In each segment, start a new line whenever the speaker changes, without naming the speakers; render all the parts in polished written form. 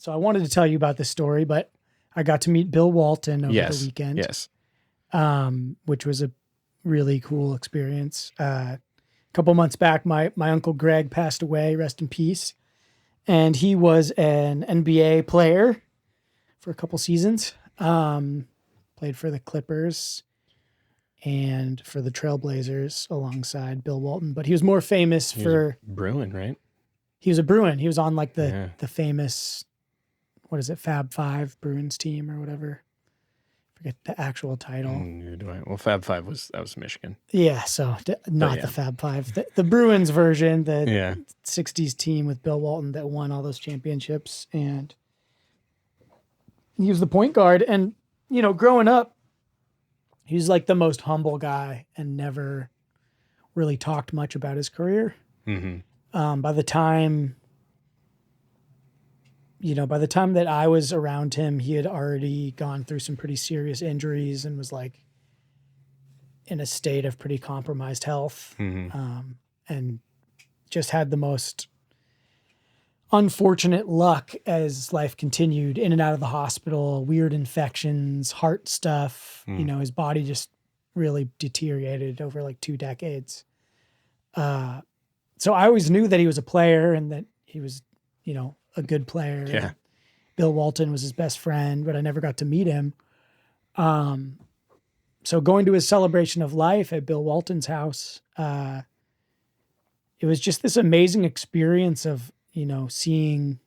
So I wanted to tell you about this story, but I got to meet Bill Walton over the weekend.
Yes.
Which was a really cool experience. A couple months back, my uncle Greg passed away, rest in peace. And he was an NBA player for a couple seasons. Played for the Clippers and for the Trailblazers alongside Bill Walton. But he was more famous for
Bruin, right?
He was a Bruin. He was on like the famous, what is it, Fab Five Bruins team or whatever. Forget the actual title.
Well, Fab Five was Michigan.
Yeah, so not the Fab Five. The Bruins version, the 60s team with Bill Walton that won all those championships. And he was the point guard. And, you know, growing up, he was like the most humble guy and never really talked much about his career.
Mm-hmm.
By the time that I was around him, he had already gone through some pretty serious injuries and was like in a state of pretty compromised health.
Mm-hmm.
And just had the most unfortunate luck as life continued, in and out of the hospital, weird infections, heart stuff. You know, his body just really deteriorated over like 2 decades. So I always knew that he was a player and that he was, you know, a good player.
Yeah.
Bill Walton was his best friend, but I never got to meet him. So going to his celebration of life at Bill Walton's house, it was just this amazing experience of, you know, seeing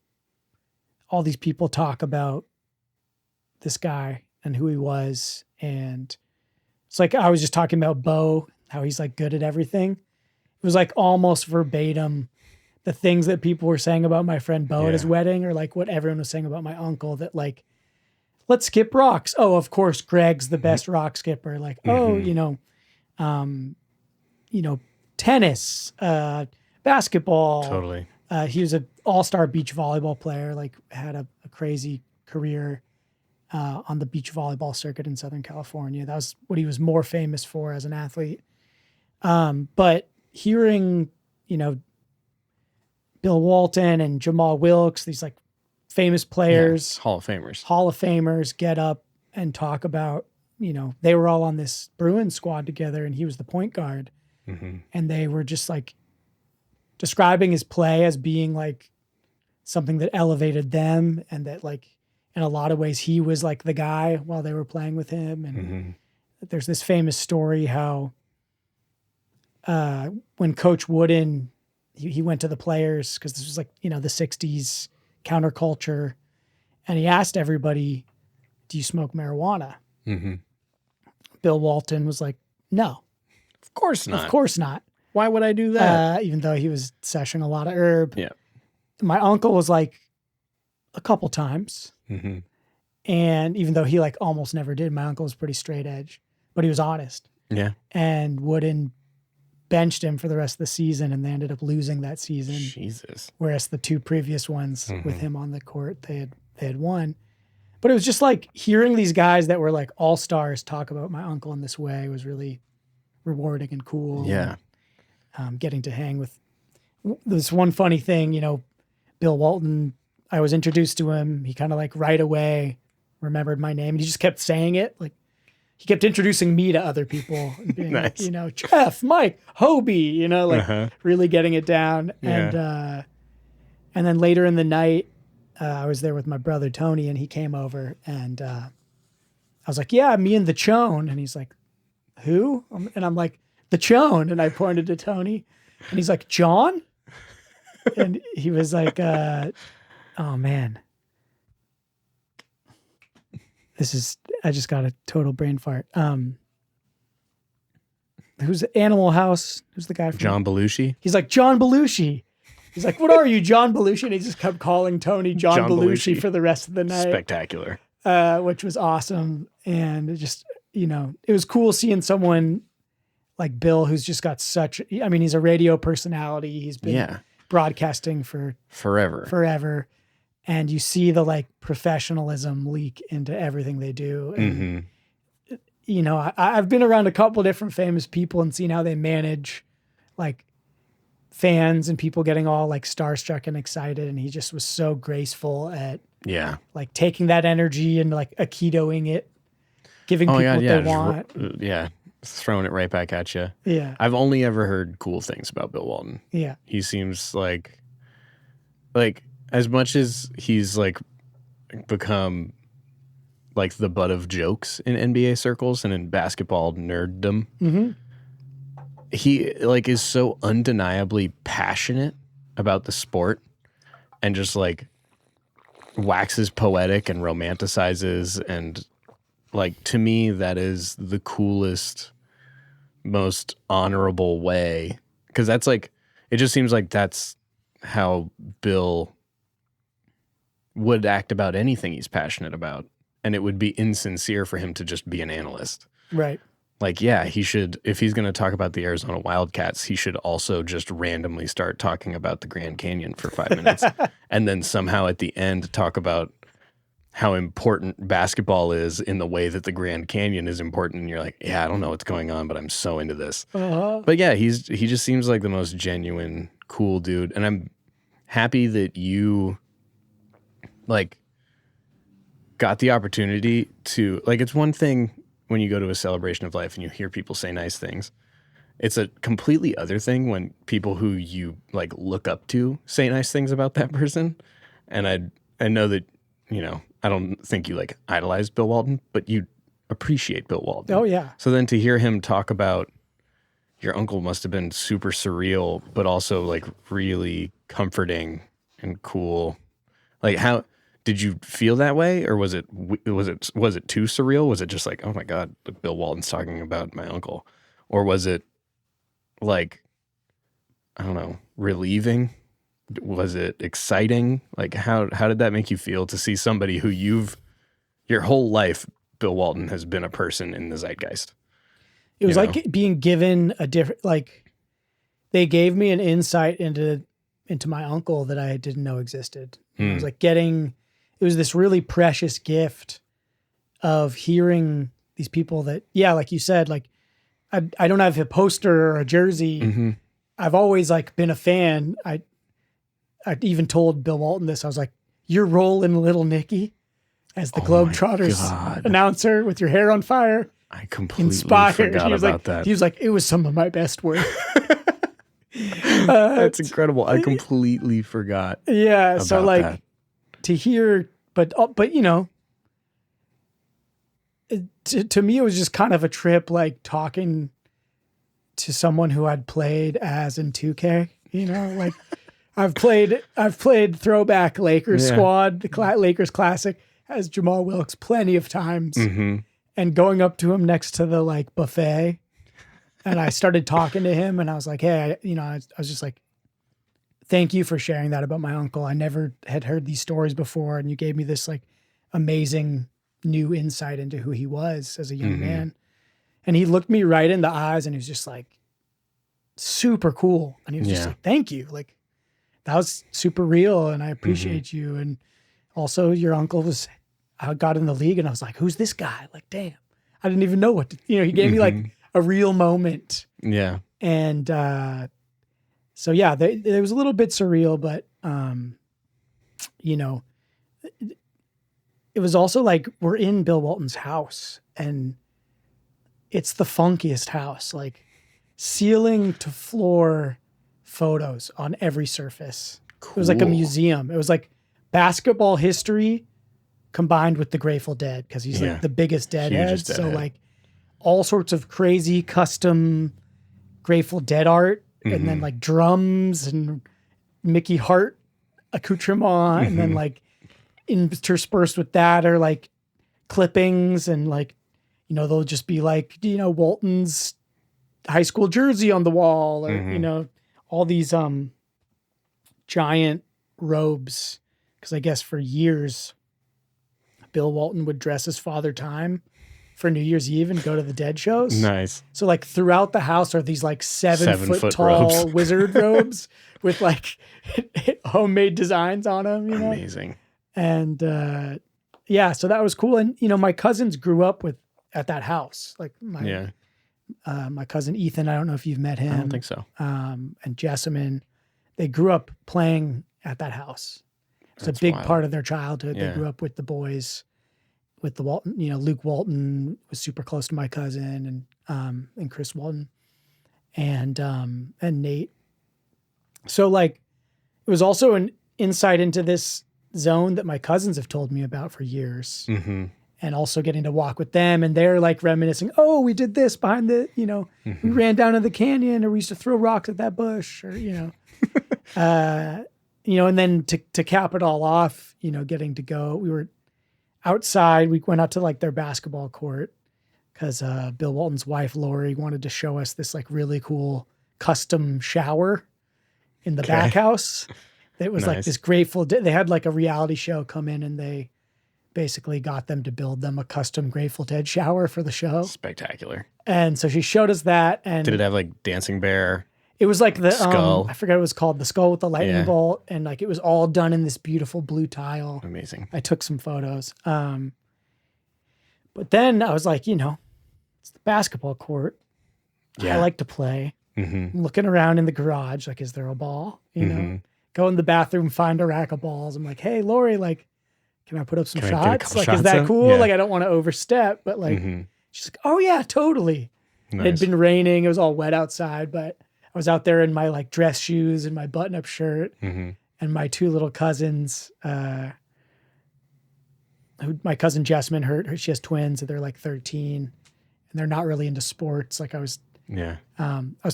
all these people talk about this guy and who he was. And it's like, I was just talking about Bo, how he's like good at everything. It was like almost verbatim the things that people were saying about my friend Bo at his wedding, or like what everyone was saying about my uncle, that like, let's skip rocks. Oh, of course, Greg's the best rock skipper. Like, you know, tennis, basketball.
Totally.
He was an all-star beach volleyball player, like had a crazy career on the beach volleyball circuit in Southern California. That was what he was more famous for as an athlete. But hearing, you know, Bill Walton and Jamal Wilkes, these like famous players,
Hall of Famers
get up and talk about, you know, they were all on this Bruins squad together and he was the point guard.
Mm-hmm.
And they were just like describing his play as being like something that elevated them, and that like in a lot of ways he was like the guy while they were playing with him. And there's this famous story how when Coach Wooden, he went to the players, because this was like, you know, the 60s counterculture, and he asked everybody, do you smoke marijuana?
Mm-hmm.
Bill Walton was like, no.
Of course not.
Of course not.
Why would I do that?
Even though he was seshing a lot of herb.
Yeah.
My uncle was like a couple times.
Mm-hmm.
And even though he like almost never did, my uncle was pretty straight edge, but he was honest.
Yeah.
And Wooden benched him for the rest of the season, and they ended up losing that season.
Jesus.
Whereas the 2 previous ones with him on the court, they had won. But it was just like hearing these guys that were like all-stars talk about my uncle in this way was really rewarding and cool.
Yeah.
And, getting to hang with this one funny thing, you know, Bill Walton, I was introduced to him. He kind of like right away remembered my name, and he just kept saying it. Like he kept introducing me to other people and being
Nice.
like, you know, Jeff, Mike, Hobie, you know, like really getting it down.
Yeah.
And then later in the night, I was there with my brother, Tony, and he came over, and I was like, yeah, me and the Chone. And he's like, who? And I'm like, the Chone. And I pointed to Tony, and he's like, John? And he was like, oh man, I just got a total brain fart. Who's Animal House? Who's the guy from
John Belushi?
He's like, John Belushi. He's like, what are you, John Belushi? And he just kept calling Tony John Belushi for the rest of the night.
Spectacular.
Which was awesome. And it just, you know, it was cool seeing someone like Bill, who's just got he's a radio personality. He's been broadcasting for forever. And you see the like professionalism leak into everything they do. And, you know, I've been around a couple different famous people and seen how they manage like fans and people getting all like starstruck and excited. And he just was so graceful at
Yeah.
Like taking that energy and like Aikidōing it, giving people what they want.
Throwing it right back at you.
Yeah.
I've only ever heard cool things about Bill Walton.
Yeah.
He seems like as much as he's like become like the butt of jokes in NBA circles and in basketball nerddom, he like is so undeniably passionate about the sport and just like waxes poetic and romanticizes, and like to me that is the coolest, most honorable way, because that's like, it just seems like that's how Bill would act about anything he's passionate about, and it would be insincere for him to just be an analyst.
Right.
Like, yeah, he should, if he's going to talk about the Arizona Wildcats, he should also just randomly start talking about the Grand Canyon for 5 minutes and then somehow at the end talk about how important basketball is in the way that the Grand Canyon is important. And you're like, yeah, I don't know what's going on, but I'm so into this. But yeah, he just seems like the most genuine, cool dude. And I'm happy that you like got the opportunity to, like, it's one thing when you go to a celebration of life and you hear people say nice things. It's a completely other thing when people who you like look up to say nice things about that person. And I know that, you know, I don't think you like idolize Bill Walton, but you appreciate Bill Walton.
Oh yeah.
So then to hear him talk about your uncle must have been super surreal, but also like really comforting and cool. Like, how did you feel that way, or was it too surreal? Was it just like, oh my God, Bill Walton's talking about my uncle, or was it like, I don't know, relieving? Was it exciting? Like, how did that make you feel to see somebody who your whole life, Bill Walton has been a person in the zeitgeist?
It was like being given a different, like they gave me an insight into my uncle that I didn't know existed. I was like it was this really precious gift of hearing these people that, yeah, like you said, like I don't have a poster or a jersey.
Mm-hmm.
I've always like been a fan. I even told Bill Walton this. I was like, your role in Little Nicky as the Globetrotters announcer with your hair on fire.
I completely forgot about that.
He was like, it was some of my best work.
That's incredible. I completely forgot.
Yeah. So like
that.
To hear, but you know, to me, it was just kind of a trip, like talking to someone who I'd played as in 2K, you know, like I've played throwback Lakers squad, the Lakers classic as Jamal Wilkes plenty of times, and going up to him next to the like buffet. And I started talking to him and I was like, hey, I was just like, thank you for sharing that about my uncle. I never had heard these stories before. And you gave me this like amazing new insight into who he was as a young man. And he looked me right in the eyes and he was just like super cool. And he was just like, thank you. Like that was super real. And I appreciate you. And also your uncle got in the league and I was like, who's this guy? Like, damn, I didn't even know what he gave me like a real moment.
Yeah.
And, so yeah, it was a little bit surreal, but, it was also like, we're in Bill Walton's house and it's the funkiest house, like ceiling to floor photos on every surface. Cool. It was like a museum. It was like basketball history combined with the Grateful Dead. Cause he's like the biggest deadhead. So like all sorts of crazy custom Grateful Dead art. And then like drums and Mickey Hart accoutrement. And then like interspersed with that are like clippings and like, they'll just be like, Walton's high school jersey on the wall or, all these giant robes. Cause I guess for years, Bill Walton would dress as Father Time for New Year's Eve and go to the Dead shows.
Nice.
So like throughout the house are these like 7-foot tall
robes.
wizard robes with like homemade designs on them,
Amazing.
And so that was cool. And my cousins grew up at that house. Like my cousin Ethan, I don't know if you've met him.
I don't think so.
And Jessamine, they grew up playing at that house. It's a
That's
big
wild.
part of their childhood. They
Yeah.
grew up with the boys, with the Walton, Luke Walton was super close to my cousin and Chris Walton and Nate. So like, it was also an insight into this zone that my cousins have told me about for years.
Mm-hmm.
And also getting to walk with them, and they're like reminiscing, oh, we did this behind the, we ran down in the canyon, or we used to throw rocks at that bush, or, and then to cap it all off, getting to go, we were outside. We went out to like their basketball court because Bill Walton's wife, Lori, wanted to show us this like really cool custom shower in the back house. It was like this Grateful Dead. They had like a reality show come in, and they basically got them to build them a custom Grateful Dead shower for the show.
Spectacular.
And so she showed us that. And
did it have like dancing bear?
It was like the
skull.
I forget what it was called, the skull with the lightning bolt, and like it was all done in this beautiful blue tile.
Amazing.
I took some photos. But then I was like, it's the basketball court.
Yeah.
I like to play.
Mm-hmm.
I'm looking around in the garage, like, is there a ball? Go in the bathroom, find a rack of balls. I'm like, hey, Lori, like, can I put up some shots? Like, is that cool?
Yeah.
Like, I don't want to overstep, but like, she's like, oh yeah, totally. Nice. It had been raining. It was all wet outside, but I was out there in my like dress shoes and my button-up shirt, and my two little cousins. My cousin Jessamine, she has twins, and they're like 13, and they're not really into sports. Like I was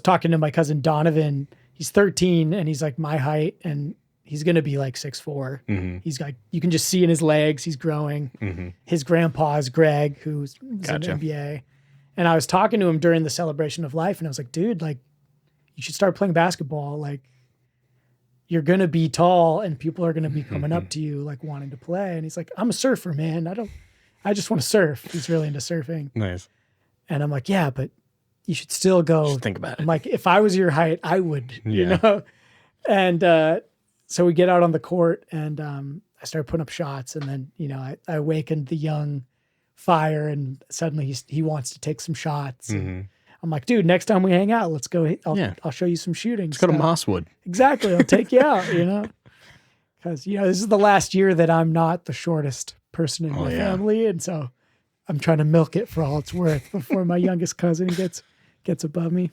talking to my cousin Donovan. He's 13, and he's like my height, and he's going to be like 6'4". He's like, you can just see in his legs, he's growing. His grandpa is Greg, who's in the NBA. And I was talking to him during the celebration of life, and I was like, dude, like, you should start playing basketball. Like, you're going to be tall, and people are going to be coming up to you, like, wanting to play. And he's like, I'm a surfer, man. I just want to surf. He's really into surfing.
Nice.
And I'm like, yeah, but you should still go.
Just think about it.
I'm like, if I was your height, I would, And, so we get out on the court, and I started putting up shots, and then, I awakened the young fire, and suddenly he wants to take some shots. I'm like, dude, next time we hang out, let's go. I'll show you some shooting.
Let's go to Mosswood.
Exactly. I'll take you out, because, this is the last year that I'm not the shortest person in my family. And so I'm trying to milk it for all it's worth before my youngest cousin gets above me.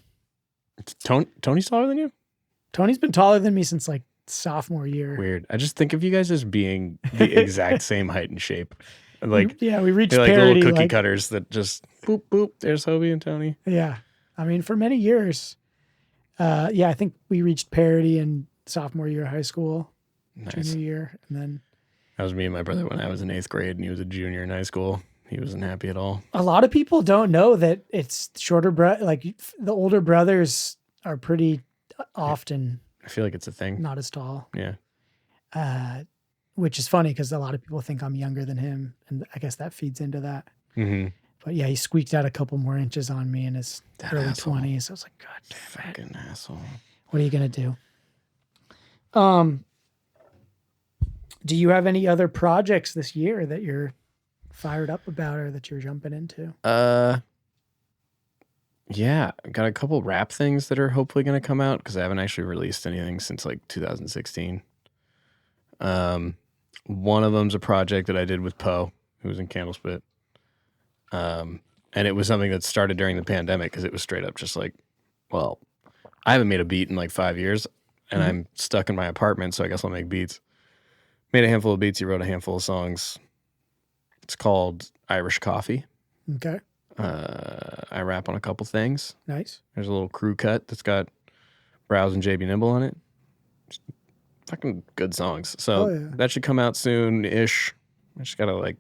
Tony's taller than you?
Tony's been taller than me since like sophomore year.
Weird. I just think of you guys as being the exact same height and shape. Like,
we reached
like
parity.
Little cookie cutters that just boop, boop. There's Hobie and Tony.
Yeah. I mean, for many years, I think we reached parity in sophomore year of high school, junior year. And then
that was me and my brother when I was in 8th grade, and he was a junior in high school. He wasn't happy at all.
A lot of people don't know that it's shorter, like the older brothers are pretty often.
I feel like it's a thing.
Not as tall.
Yeah.
Which is funny because a lot of people think I'm younger than him, and I guess that feeds into that. But yeah, he squeaked out a couple more inches on me in his early 20s. I was like, God damn it.
Fucking asshole.
What are you gonna do? Do you have any other projects this year that you're fired up about or that you're jumping into?
Yeah, got a couple rap things that are hopefully going to come out because I haven't actually released anything since like 2016. One of them's a project that I did with Poe, who was in Candlespit. And it was something that started during the pandemic because it was straight up just like, well, I haven't made a beat in like 5 years, and I'm stuck in my apartment, so I guess I'll make beats. Made a handful of beats. He wrote a handful of songs. It's called Irish Coffee.
Okay.
I rap on a couple things.
Nice.
There's a little crew cut that's got Browse and JB Nimble on it. Just fucking good songs. So that should come out soon-ish. I just gotta like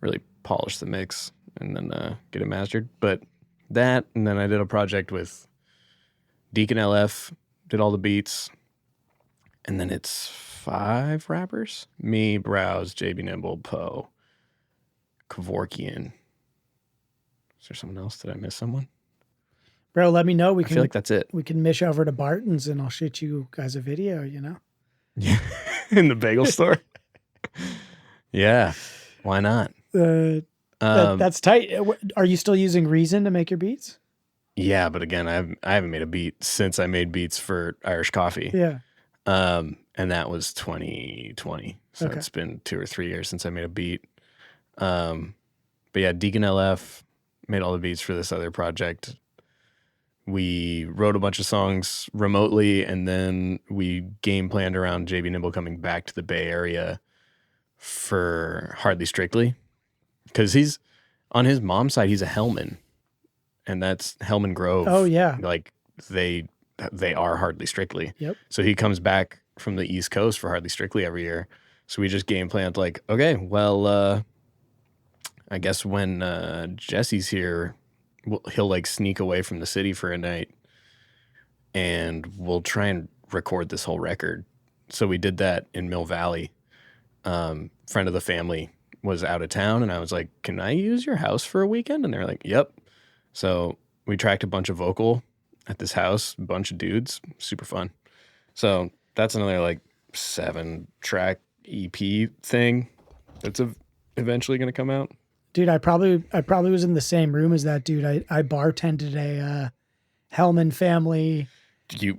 really polish the mix and then get it mastered. But that, and then I did a project with Deacon LF, did all the beats, and then it's 5 rappers. Me, Browse, JB Nimble, Poe, Kevorkian. Is there someone else? Did I miss someone?
Bro, let me know.
I feel like that's it.
We can mish over to Barton's and I'll shoot you guys a video,
Yeah. In the bagel store. Yeah. Why not?
That's tight. Are you still using Reason to make your beats?
Yeah, but again, I haven't made a beat since I made beats for Irish Coffee.
Yeah.
And that was 2020. So
Okay.
it's been 2 or 3 years since I made a beat. But yeah, Deacon LF made all the beats for this other project. We wrote a bunch of songs remotely, and then we game planned around JB Nimble coming back to the Bay Area for Hardly Strictly. Because he's on his mom's side, he's a Hellman, and that's Hellman Grove.
Oh yeah.
Like they are Hardly Strictly.
Yep.
So he comes back from the East Coast for Hardly Strictly every year. So we just game planned like, okay, well, I guess when Jesse's here, he'll like sneak away from the city for a night, and we'll try and record this whole record. So we did that in Mill Valley. Friend of the family was out of town, and I was like, can I use your house for a weekend? And they're like, yep. So we tracked a bunch of vocal at this house, a bunch of dudes, super fun. So that's another like 7-track EP thing that's eventually going to come out.
Dude, I probably was in the same room as that dude. I bartended a Hellman family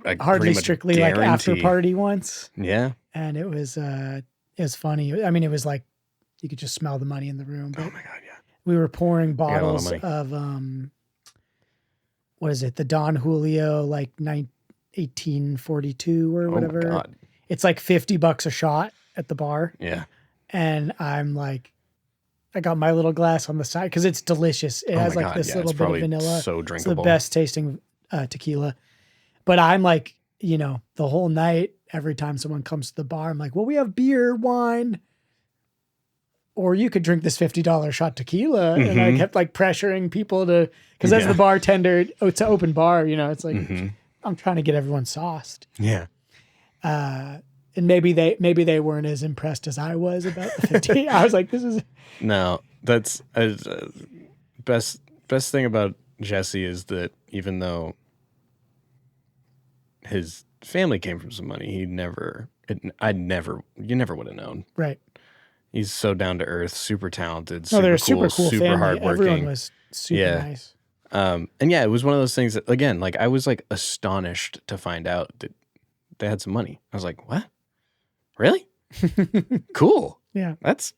I
Hardly Strictly like after
guarantee.
party once,
Yeah.
and it was funny. I mean, it was like you could just smell the money in the room.
Oh
But
my God, yeah.
we were pouring
got a lot of
bottles
money.
of what is it? The Don Julio like 1842 or whatever.
Oh my God.
It's like $50 a shot at the bar,
Yeah.
and I'm like, I got my little glass on the side because it's delicious. It
Oh
has
my
like
God,
this
yeah,
little
it's
bit of
probably
vanilla.
so
It's the
drinkable.
best tasting tequila. But I'm like, the whole night, every time someone comes to the bar, I'm like, well, we have beer, wine, or you could drink this $50 shot tequila. And I
Mhm.
kept like pressuring people to, because as
Yeah.
the bartender, it's an open bar, it's like,
Mhm.
I'm trying to get everyone sauced.
Yeah.
And maybe they weren't as impressed as I was about the 50. I was like, this is,
No, that's best thing about Jesse is that even though his family came from some money, you never would have known.
right.
He's so down to earth, super talented,
No,
super
they're a
cool,
super cool
super
family.
hardworking.
Everyone was super
Yeah.
nice.
And yeah, it was one of those things that, again, like I was like astonished to find out that they had some money. I was like, what? Really? Cool.
Yeah.
That's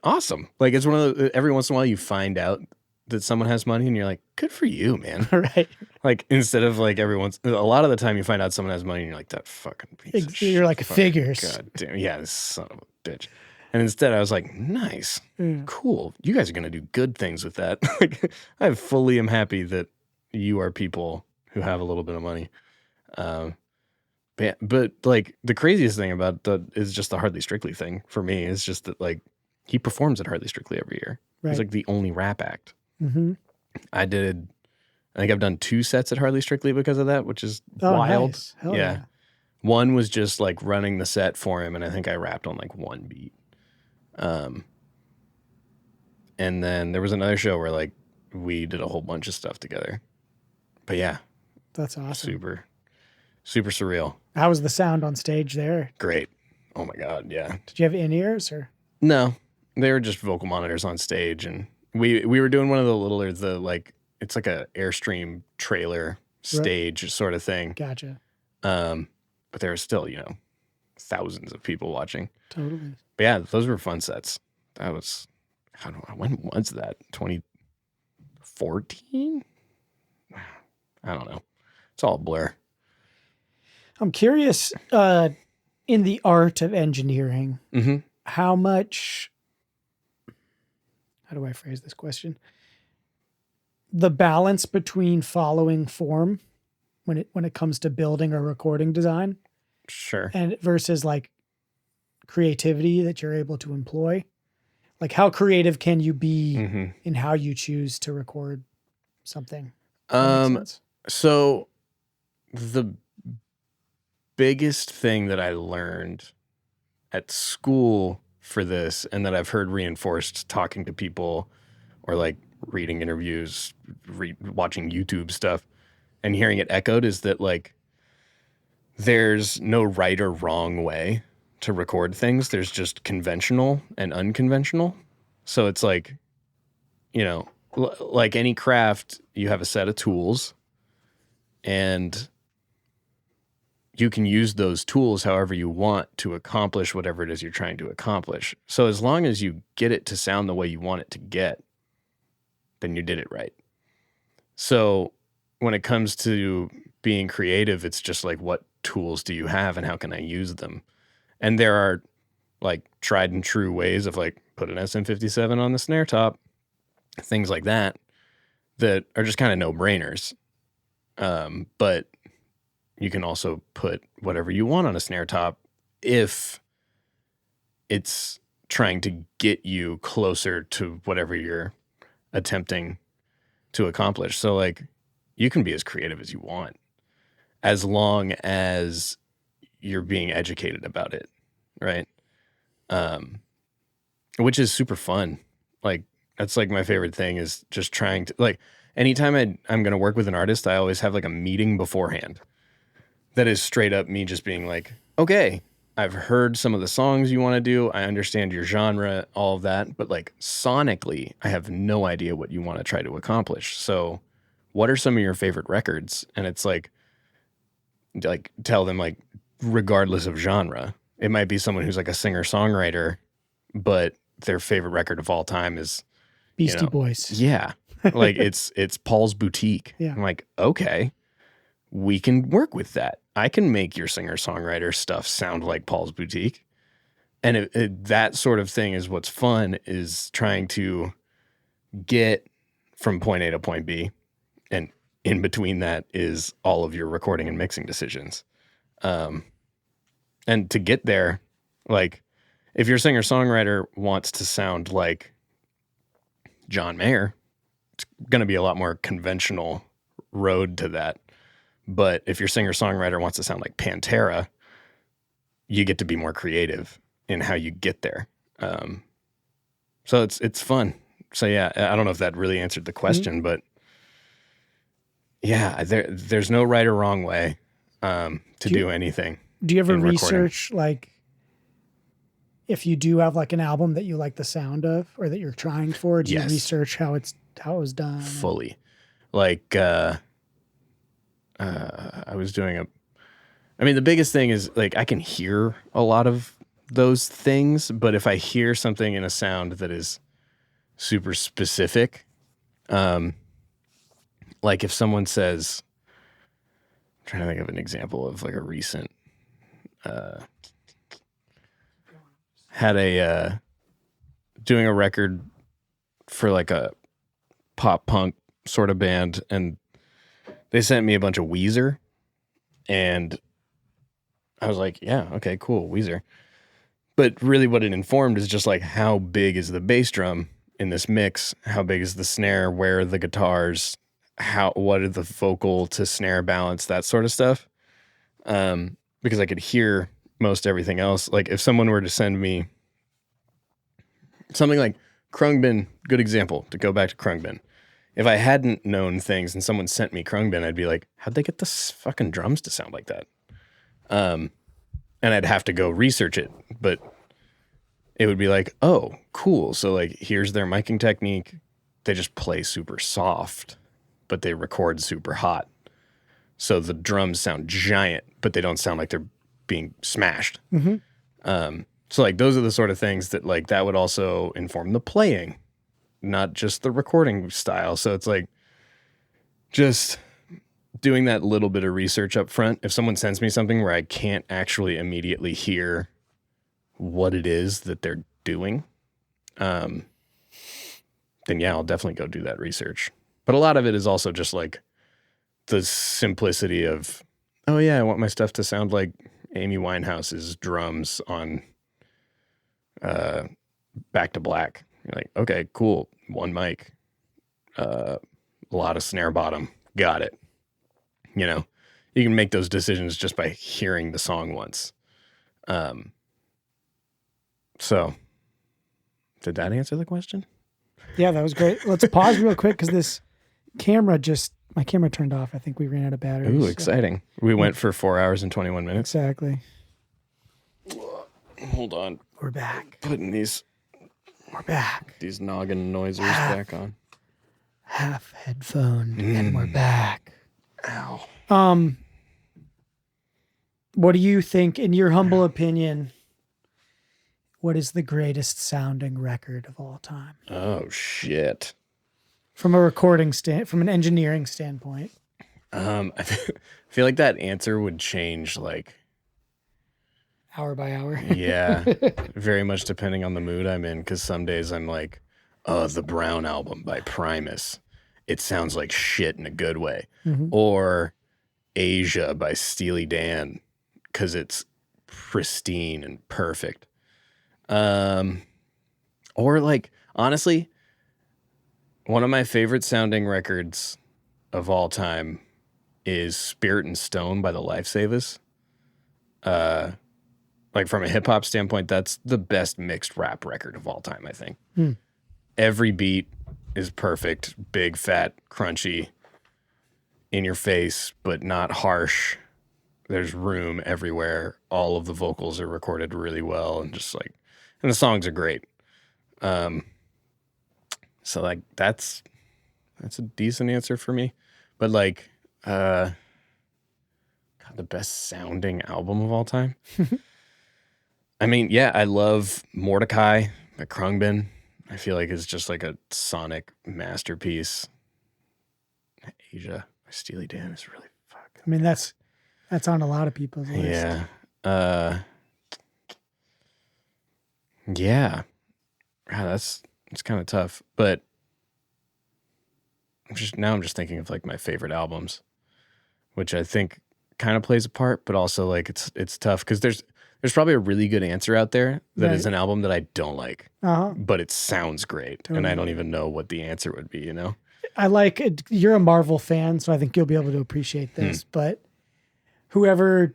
awesome. Like it's one of the, every once in a while you find out that someone has money and you're like, good for you, man.
Right.
Like instead of like a lot of the time you find out someone has money and you're like, that fucking piece of shit.
You're like,
Fuck,
figures.
God damn. Yeah, this son of a bitch. And instead I was like, nice,
Yeah.
cool. You guys are going to do good things with that. Like I fully am happy that you are people who have a little bit of money. But like the craziest thing about that is just the Hardly Strictly thing for me is just that like he performs at Hardly Strictly every year.
Right.
He's like the only rap act.
Mm-hmm.
I think I've done 2 sets at Hardly Strictly because of that, which is wild.
Nice. Hell
Yeah.
yeah.
One was just like running the set for him, and I think I rapped on like 1 beat. And then there was another show where like we did a whole bunch of stuff together. But yeah,
That's awesome.
super surreal.
How was the sound on stage there?
Great. Oh my God, yeah.
Did you have in-ears or?
No, they were just vocal monitors on stage, and we were doing one of the littler, the like it's like a Airstream trailer stage sort of thing.
Gotcha.
But there were still thousands of people watching.
Totally.
But yeah, those were fun sets. That was when was that? 2014? I don't know. It's all a blur.
I'm curious, in the art of engineering,
Mm-hmm.
how much, how do I phrase this question? The balance between following form when it comes to building or recording design
Sure.
and versus like creativity that you're able to employ. Like how creative can you be
Mm-hmm.
in how you choose to record something? That makes sense?
So the biggest thing that I learned at school for this, and that I've heard reinforced talking to people or like reading interviews, watching YouTube stuff and hearing it echoed, is that like there's no right or wrong way to record things. There's just conventional and unconventional. So it's like, like any craft, you have a set of tools, and you can use those tools however you want to accomplish whatever it is you're trying to accomplish. So as long as you get it to sound the way you want it to get, then you did it right. So when it comes to being creative, it's just like, what tools do you have and how can I use them? And there are like tried and true ways of like put an SM57 on the snare top, things like that are just kind of no brainers. But you can also put whatever you want on a snare top if it's trying to get you closer to whatever you're attempting to accomplish. So like you can be as creative as you want as long as you're being educated about it, right? Which is super fun. Like that's like my favorite thing is just trying to like anytime I'm going to work with an artist, I always have like a meeting beforehand that is straight up me just being like, okay, I've heard some of the songs you want to do. I understand your genre, all of that. But like sonically, I have no idea what you want to try to accomplish. So what are some of your favorite records? And it's like tell them like, regardless of genre, it might be someone who's like a singer songwriter, but their favorite record of all time is
Beastie Boys.
Yeah. Like it's Paul's Boutique.
Yeah.
I'm like, okay, we can work with that. I can make your singer-songwriter stuff sound like Paul's Boutique. And that sort of thing is what's fun, is trying to get from point A to point B. And in between that is all of your recording and mixing decisions. And to get there, like if your singer-songwriter wants to sound like John Mayer, it's going to be a lot more conventional road to that. But if your singer-songwriter wants to sound like Pantera, you get to be more creative in how you get there. So it's fun. So yeah, I don't know if that really answered the question, but yeah, there's no right or wrong way to do anything.
Do you ever research like if you do have like an album that you like the sound of or that you're trying for? Do you research how it was done?
Fully. Like I was doing the biggest thing is like I can hear a lot of those things, but if I hear something in a sound that is super specific, like if someone says, I'm trying to think of an example of like a recent, had doing a record for like a pop punk sort of band, and they sent me a bunch of Weezer, and I was like, yeah, okay, cool, Weezer. But really what it informed is just like, how big is the bass drum in this mix? How big is the snare? Where are the guitars? What are the vocal to snare balance? That sort of stuff. Because I could hear most everything else. Like if someone were to send me something like Krungbin, good example, to go back to Krungbin. If I hadn't known things and someone sent me Krungbin, I'd be like, how'd they get the fucking drums to sound like that? And I'd have to go research it, but it would be like, oh, cool. So like, here's their miking technique. They just play super soft, but they record super hot. So the drums sound giant, but they don't sound like they're being smashed. Mm-hmm. So like, those are the sort of things that like, that would also inform the playing, not just the recording style. So it's like just doing that little bit of research up front. If someone sends me something where I can't actually immediately hear what it is that they're doing, then yeah, I'll definitely go do that research. But a lot of it is also just like the simplicity of, oh yeah, I want my stuff to sound like Amy Winehouse's drums on Back to Black. You're like, okay, cool. One mic, a lot of snare bottom. Got it. You know, you can make those decisions just by hearing the song once. So did that answer the question?
Yeah, that was great. Let's pause real quick because my camera turned off. I think we ran out of batteries.
Ooh, exciting. We went for 4 hours and 21 minutes.
Exactly.
Hold on.
We're back.
Putting these noggin noisers back on.
Half headphone and we're back.
Ow.
What do you think, in your humble opinion, what is the greatest sounding record of all time?
Oh shit.
From a from an engineering standpoint.
I feel like that answer would change, like,
Hour by hour.
yeah, very much depending on the mood I'm in. Because some days I'm like, oh, the Brown album by Primus. It sounds like shit in a good way.
Mm-hmm.
Or Asia by Steely Dan, because it's pristine and perfect. Or like, honestly, one of my favorite sounding records of all time is Spirit and Stone by the Lifesavers. Like from a hip hop standpoint, that's the best mixed rap record of all time, I think. Every beat is perfect, big, fat, crunchy, in your face, but not harsh. There's room everywhere. All of the vocals are recorded really well, and just like, and the songs are great. So like that's a decent answer for me. But like, God, the best sounding album of all time. I mean, yeah, I love Mordecai by Krungbin. I feel like it's just like a sonic masterpiece. Asia by Steely Dan is really fucking.
I mean, that's on a lot of people's list.
Yeah. Yeah. God, it's kind of tough. But I'm just thinking of like my favorite albums, which I think kind of plays a part, but also like it's tough because there's probably a really good answer out there that is an album that I don't like, but it sounds great, and I don't even know what the answer would be. You know,
I like it. You're a Marvel fan, so I think you'll be able to appreciate this. But whoever's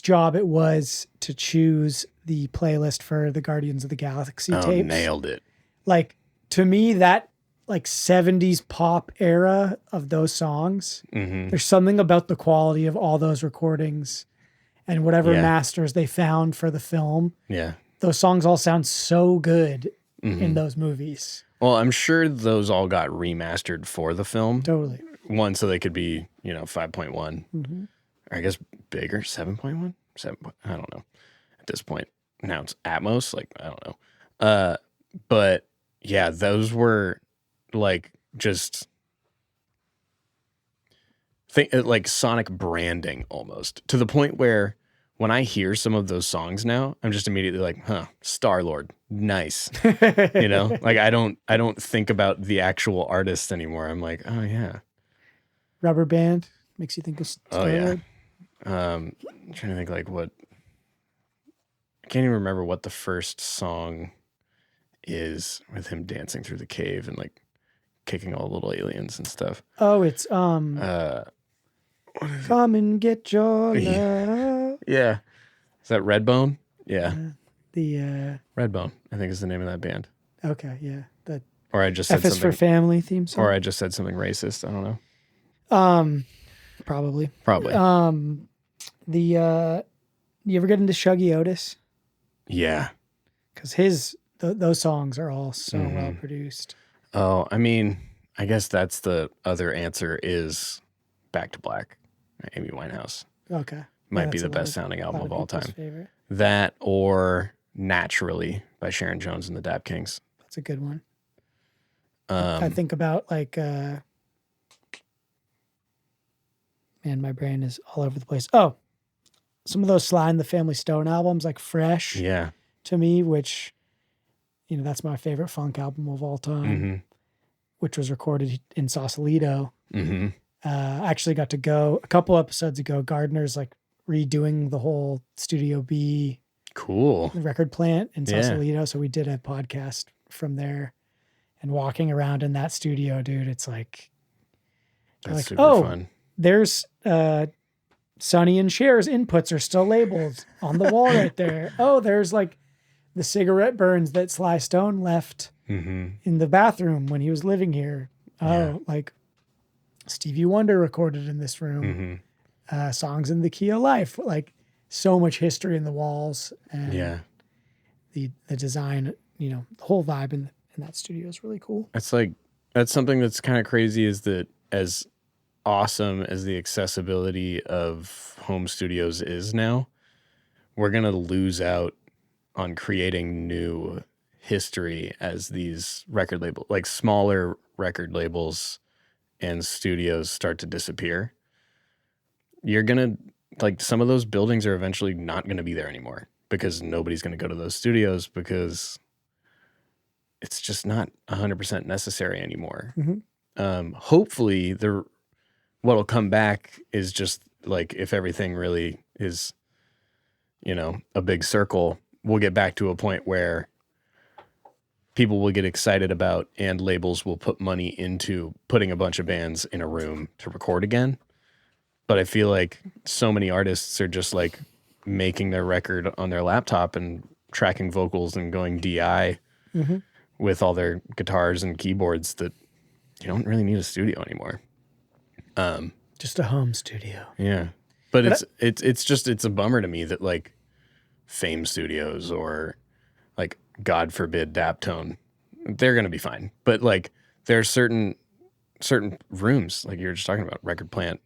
job it was to choose the playlist for the Guardians of the Galaxy tapes,
nailed it.
Like, to me, that like 70s pop era of those songs, there's something about the quality of all those recordings and whatever masters they found for the film.
Yeah.
Those songs all sound so good in those movies.
Well, I'm sure those all got remastered for the film.
Totally.
One, so they could be, 5.1. Or I guess bigger, 7.1? 7. I don't know. At this point. Now it's Atmos. Like, I don't know. But yeah, those were like just like sonic branding almost, to the point where when I hear some of those songs now, I'm just immediately like, Star-Lord, nice. Like I don't think about the actual artist anymore. I'm like, oh yeah.
Rubber Band makes you think of Star-Lord.
Oh yeah. I'm trying to think like what, I can't even remember what the first song is with him dancing through the cave and like kicking all the little aliens and stuff.
Oh, it's come and get your love.
Yeah. Is that Redbone? Yeah.
The
Redbone, I think is the name of that band.
Okay, yeah. The
Or I just said
F is
something
for Family theme song.
Or I just said something racist. I don't know.
Probably. You ever get into Shuggy Otis?
Yeah.
Because those songs are all so well produced.
Oh, I mean, I guess that's the other answer is Back to Black, Amy Winehouse.
Okay.
Might be the best sounding album of all time. Favorite. That or Naturally by Sharon Jones and the Dap Kings.
That's a good one. I think about like, man, my brain is all over the place. Oh, some of those Sly and the Family Stone albums, like Fresh.
Yeah.
To me, which, that's my favorite funk album of all time, which was recorded in Sausalito. I actually got to go a couple episodes ago. Gardner's like redoing the whole Studio B record plant in Sausalito. So we did a podcast from there, and walking around in that studio, dude, it's like,
that's super fun.
There's Sonny and Cher's inputs are still labeled on the wall right there. Oh, there's like the cigarette burns that Sly Stone left in the bathroom when he was living here. Oh, like Stevie Wonder recorded in this room. Songs in the Key of Life. Like, so much history in the walls. And the design, the whole vibe in that studio is really cool.
It's like, that's something that's kind of crazy, is that as awesome as the accessibility of home studios is now, we're going to lose out on creating new history as these record labels, like smaller record labels and studios start to disappear. You're going to, like, some of those buildings are eventually not going to be there anymore because nobody's going to go to those studios because it's just not 100% necessary anymore. Hopefully what'll come back is just like, if everything really is, you know, a big circle, we'll get back to a point where people will get excited about and labels will put money into putting a bunch of bands in a room to record again. But I feel like so many artists are just like making their record on their laptop and tracking vocals and going DI with all their guitars and keyboards that you don't really need a studio anymore.
Just a home studio.
Yeah. But it's a bummer to me that like Fame Studios or like, God forbid, Daptone, they're going to be fine. But like there are certain rooms, like you were just talking about, Record Plant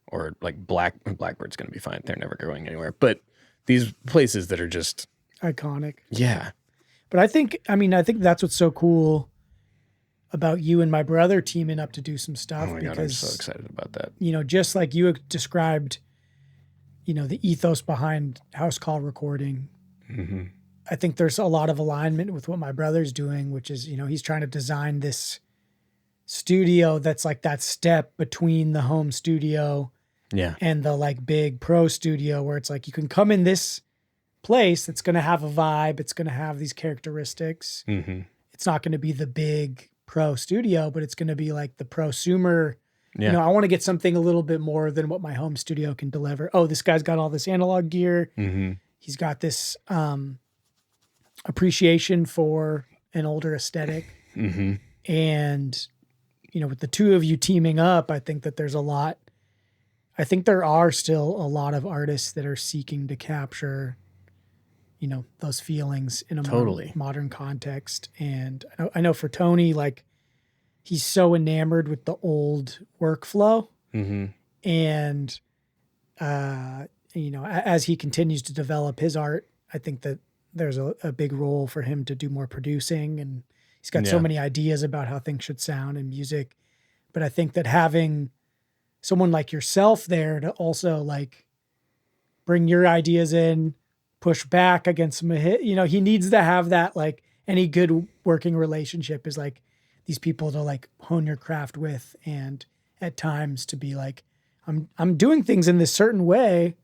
or like Blackbird's going to be fine. They're never going anywhere. But these places that are just
iconic.
Yeah.
But I think that's what's so cool about you and my brother teaming up to do some stuff.
Oh my God, I'm so excited about that.
You know, just like you described, you know, the ethos behind house call recording. I think there's a lot of alignment with what my brother's doing, which is, you know, he's trying to design this studio that's like that step between the home studio and the like big pro studio, where it's like you can come in this place that's going to have a vibe. It's going to have these characteristics. It's not going to be the big pro studio, but it's going to be like the prosumer. You know, I want to get something a little bit more than what my home studio can deliver. Oh, this guy's got all this analog gear. He's got this appreciation for an older aesthetic. And, you know, with the two of you teaming up, I think that I think there are still a lot of artists that are seeking to capture, you know, those feelings in a more modern context. And I know for Tony, like, he's so enamored with the old workflow. And, you know, as he continues to develop his art, I think that there's a big role for him to do more producing. And he's got so many ideas about how things should sound in music. But I think that having someone like yourself there to also like bring your ideas in, push back against some hit, you know, he needs to have that, like any good working relationship is like these people to like hone your craft with. And at times to be like, I'm doing things in this certain way.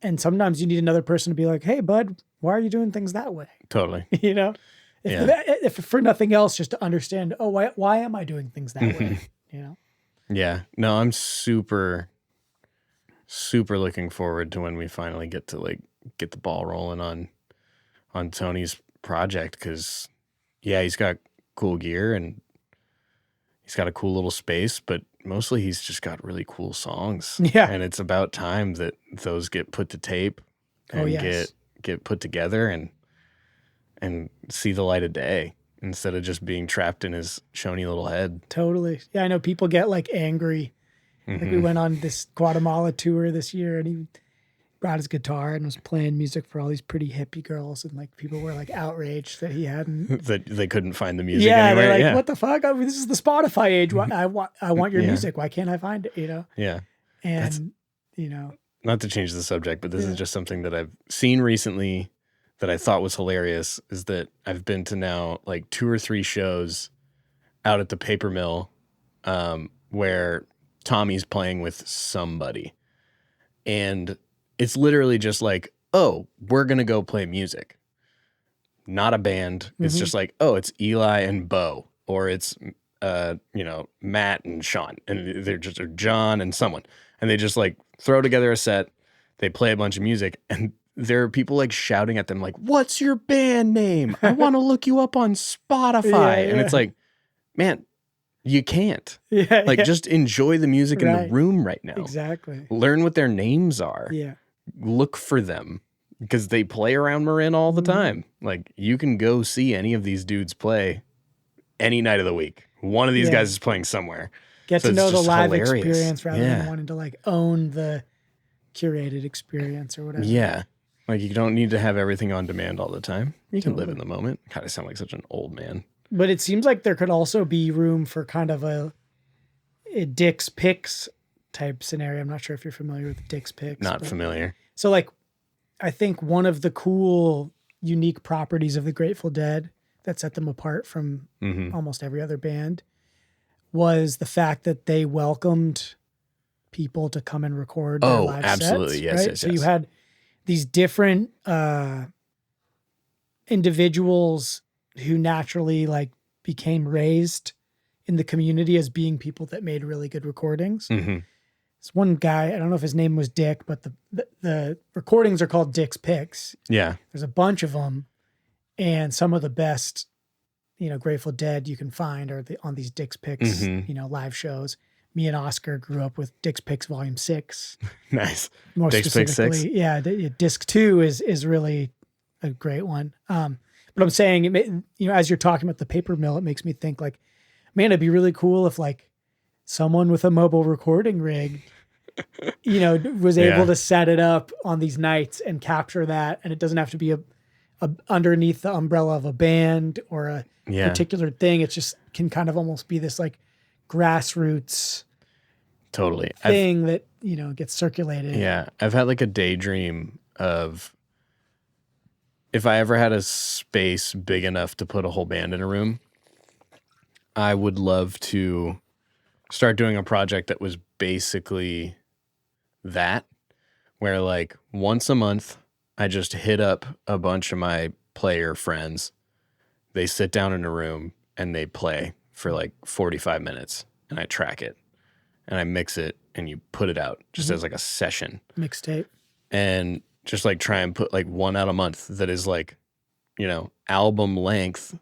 And sometimes you need another person to be like, hey bud, why are you doing things that way?
Totally.
You know, if for nothing else, just to understand, oh, why am I doing things that way? You know?
Yeah, no, I'm super looking forward to when we finally get to like get the ball rolling on Tony's project. Cause he's got cool gear and he's got a cool little space, but mostly he's just got really cool songs.
Yeah.
And it's about time that those get put to tape and get put together and see the light of day instead of just being trapped in his shony little head.
Totally. Yeah, I know people get like angry. Like we went on this Guatemala tour this year and he brought his guitar and was playing music for all these pretty hippie girls, and like people were like outraged that he hadn't
that they couldn't find the music anywhere.
They're like, what the fuck? I mean, this is the Spotify age. I want your music. Why can't I find it? You know?
Yeah.
And you know,
not to change the subject, but this is just something that I've seen recently that I thought was hilarious, is that I've been to now like 2 or 3 shows out at the paper mill where Tommy's playing with somebody. And it's literally just like, oh, we're going to go play music. Not a band. It's just like, oh, it's Eli and Bo, or it's, you know, Matt and Sean, and they're just, or John and someone. And they just like throw together a set. They play a bunch of music, and there are people like shouting at them like, what's your band name? I want to look you up on Spotify. And it's like, man, you can't. Just enjoy the music in the room right now.
Exactly.
Learn what their names are.
Yeah.
Look for them because they play around Marin all the time. Like, you can go see any of these dudes play any night of the week. One of these guys is playing somewhere.
Get to know the live experience rather than wanting to like own the curated experience or whatever.
Yeah. Like, you don't need to have everything on demand all the time. You can live
Totally.
in the moment. God, I sound like such an old man.
But it seems like there could also be room for kind of a Dick's Picks type scenario. I'm not sure if you're familiar with Dick's Picks.
Not
but
familiar.
So like, I think one of the cool, unique properties of the Grateful Dead that set them apart from almost every other band was the fact that they welcomed people to come and record their live
absolutely.
sets.
Yes,
right?
yes,
So you
yes.
had these different individuals who naturally like became raised in the community as being people that made really good recordings. This one guy, I don't know if his name was Dick, but the recordings are called Dick's Picks.
Yeah.
There's a bunch of them, and some of the best, Grateful Dead you can find are on these Dick's Picks, live shows. Me and Oscar grew up with Dick's Picks Volume 6.
Nice.
More
Dick's Picks 6?
Yeah, disc 2 is really a great one. But I'm saying, as you're talking about the paper mill, it makes me think like, man, it'd be really cool if like someone with a mobile recording rig, was able to set it up on these nights and capture that. And it doesn't have to be a underneath the umbrella of a band or a particular thing. It just can kind of almost be this like grassroots
totally
thing that, gets circulated.
Yeah. I've had like a daydream of if I ever had a space big enough to put a whole band in a room, I would love to start doing a project that was basically that, where like once a month, I just hit up a bunch of my player friends. They sit down in a room and they play for like 45 minutes and I track it and I mix it and you put it out just as like a session.
Mixtape.
And just like try and put like one out a month that is like, album length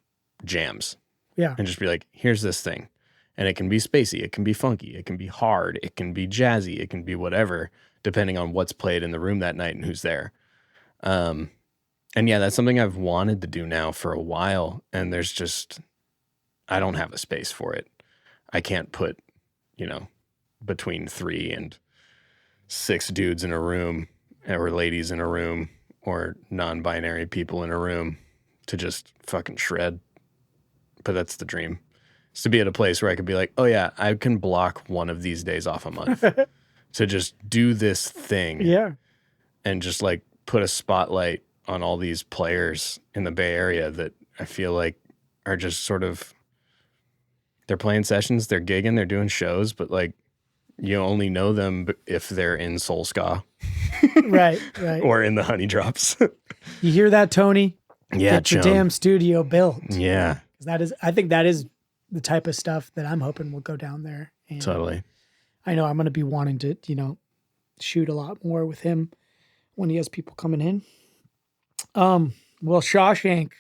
jams.
Yeah.
And just be like, here's this thing. And it can be spacey, it can be funky, it can be hard, it can be jazzy, it can be whatever, depending on what's played in the room that night and who's there. And yeah, that's something I've wanted to do now for a while. And there's just, I don't have a space for it. I can't put, between 3 and 6 dudes in a room or ladies in a room or non-binary people in a room to just fucking shred. But that's the dream. Is to be at a place where I could be like, oh yeah, I can block one of these days off a month to just do this thing.
Yeah.
And just like put a spotlight on all these players in the Bay Area that I feel like are just sort of, they're playing sessions, they're gigging, they're doing shows, but like you only know them if they're in Soul Ska.
Right.
Or in the Honey Drops.
You hear that, Tony?
Yeah,
Get the damn studio built.
Yeah.
I think that is the type of stuff that I'm hoping will go down there. And
Totally.
I know I'm going to be wanting to, shoot a lot more with him when he has people coming in. Well, Shawshank,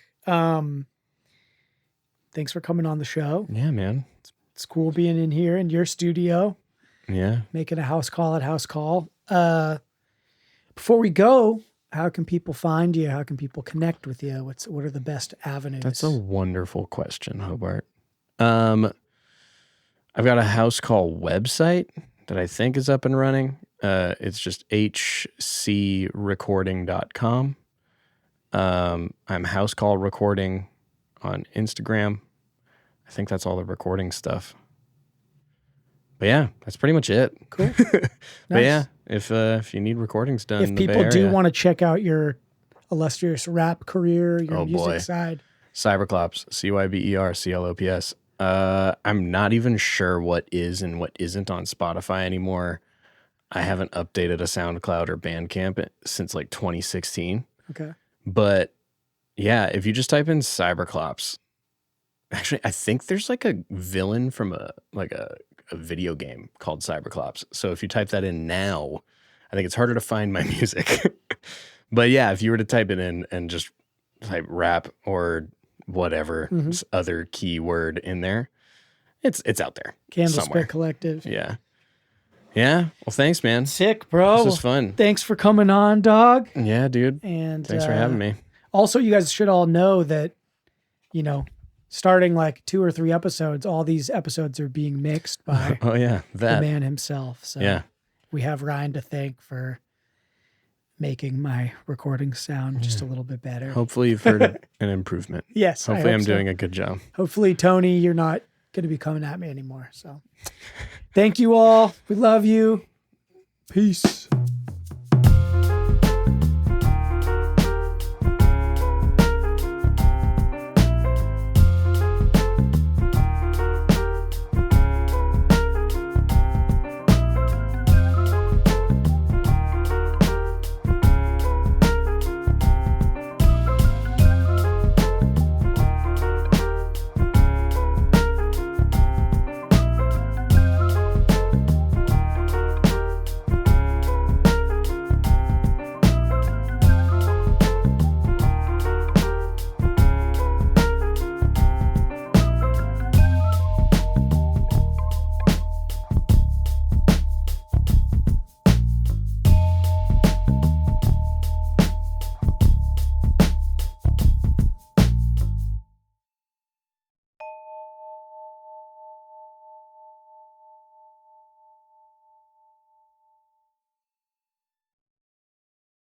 thanks for coming on the show.
Yeah, man.
It's cool being in here in your studio.
Yeah.
Making a house call at House Call. Before we go, how can people find you? How can people connect with you? What are the best avenues?
That's a wonderful question, Hobart. I've got a House Call website that I think is up and running. It's just hcrecording.com. I'm House Call Recording on Instagram. I think that's all the recording stuff. But yeah, that's pretty much it.
Cool.
But
Nice.
yeah, if you need recordings done,
If
in the Bay
people do
Area,
want to check out your illustrious rap career, your music side,
Cyberclops, CYBERCLOPS. I'm not even sure what is and what isn't on Spotify anymore. I haven't updated a SoundCloud or Bandcamp since like 2016.
okay,
But yeah, if you just type in Cyberclops, actually, I think there's like a villain from a video game called Cyberclops. So if you type that in now, I think it's harder to find my music. But yeah, if you were to type it in and just type rap or whatever other keyword in there, it's out there.
Candlestick
somewhere.
Collective.
Yeah. Yeah. Well, thanks, man.
Sick, bro.
This was fun.
Thanks for coming on, dog.
Yeah, dude.
And
Thanks for having me.
Also, you guys should all know that, starting like 2 or 3 episodes, all these episodes are being mixed by
Oh yeah,
the man himself. So
yeah.
we have Ryan to thank for making my recording sound just a little bit better.
Hopefully you've heard an improvement.
Yes.
Hopefully I'm doing a good job.
Hopefully, Tony, you're not going to be coming at me anymore. So thank you all. We love you. Peace.